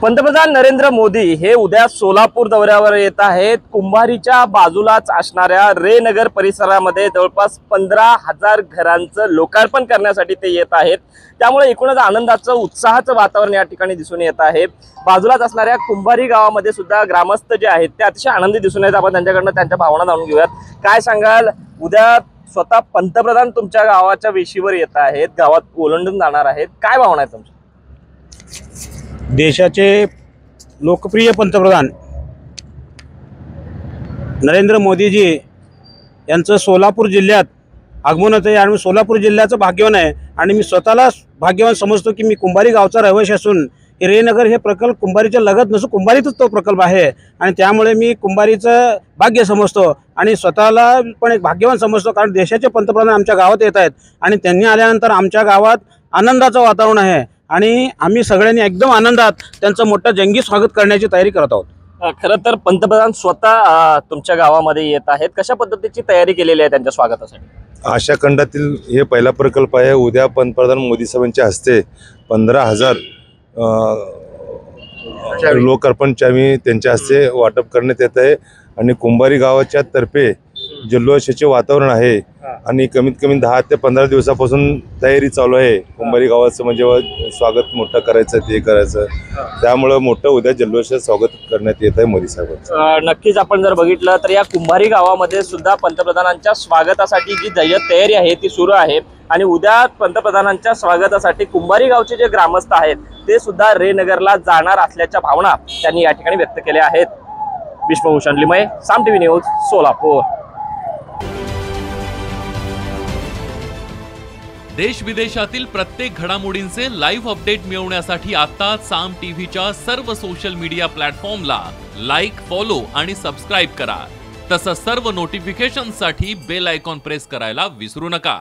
पंतप्रधान नरेंद्र मोदी हे उद्या सोलापूर दौऱ्यावर येत आहेत। कुंभारीच्या बाजूलाच असणाऱ्या रे नगर परिसरामध्ये जवळपास 15,000 घरांचं लोकार्पण करण्यासाठी ते येत आहेत। त्यामुळे एकूणच आनंदाचं उत्साहाचं वातावरण या ठिकाणी दिसून येत आहे। बाजूलाच असणाऱ्या कुंभारी गावामध्ये सुद्धा ग्रामस्थ जे आहेत ते अतिशय आनंदी दिसून येत। आपण त्यांच्याकडनं त्यांच्या भावना जाणून घेऊयात। काय सांगाल, उद्या स्वतः पंतप्रधान तुमच्या गावाच्या वेशीवर येत आहेत, गावात ओलांडून जाणार आहेत, काय भावना आहे तुमच्या? देशाचे लोकप्रिय पंतप्रधान नरेंद्र मोदीजी यांचं सोलापूर जिल्ह्यात आगमन होते आणि सोलापूर जिल्ह्याचं भाग्यवान आहे आणि मी स्वतःला भाग्यवान समजतो की मी कुंभारी गावचा रहिवासी असून रेनगर हे प्रकल्प कुंभारीच्या लगत नसून कुंभारीतच तो प्रकल्प आहे आणि त्यामुळे मी कुंभारीचं भाग्य समजतो आणि स्वतःला पण एक भाग्यवान समजतो, कारण देशाचे पंतप्रधान आमच्या गावात येत आहेत आणि त्यांनी आल्यानंतर आमच्या गावात आनंदाचं वातावरण आहे आणि आम्ही सगळ्यांनी एकदम आनंदात त्यांचं मोठं जंगी स्वागत करण्याची तयारी करत आहोत। खरं तर पंतप्रधान स्वतः तुमच्या गावामध्ये येत आहेत, कशा पद्धतीची तयारी केलेली आहे त्यांच्या स्वागतासाठी? आशिया खंडातील हे पहिला प्रकल्प आहे। उद्या पंतप्रधान मोदी साहेबांच्या हस्ते 15,000 लोकार्पण चावी त्यांच्या हस्ते वाटप करण्यात येत आहे आणि कुंभारी गावाच्या तर्फे जल्लोषाचे वातावरण आहे आणि कमीत कमी 10 ते 15 दिवसापासून तयारी चालू आहे। कुंभारी गावाचं म्हणजे स्वागत मोठं करायचं, ते करायचं, त्यामुळे मोठं उद्या जल्लोषात स्वागत करण्यात येत आहे मोदी साहेबांचं। नक्कीच आपण जर बघितलं तर या कुंभारी गावामध्ये सुद्धा पंतप्रधानांच्या स्वागतासाठी जी जय्यत तयारी आहे ती सुरू आहे आणि उद्या पंतप्रधानांच्या स्वागतासाठी कुंभारी गावचे जे ग्रामस्थ आहेत ते सुद्धा रेनगरला जाणार असल्याच्या भावना त्यांनी या ठिकाणी व्यक्त केल्या आहेत। विश्वभूषण लिमये, साम टीव्ही न्यूज, सोलापूर। देश विदेशातील प्रत्येक घडामोडींचे लाईव्ह अपडेट मिळवण्यासाठी आता साम टीव्हीच्या सर्व सोशल मीडिया प्लॅटफॉर्मला लाईक, फॉलो आणि सबस्क्राईब करा। तसंच सर्व नोटिफिकेशनसाठी बेल आयकॉन प्रेस करायला विसरू नका।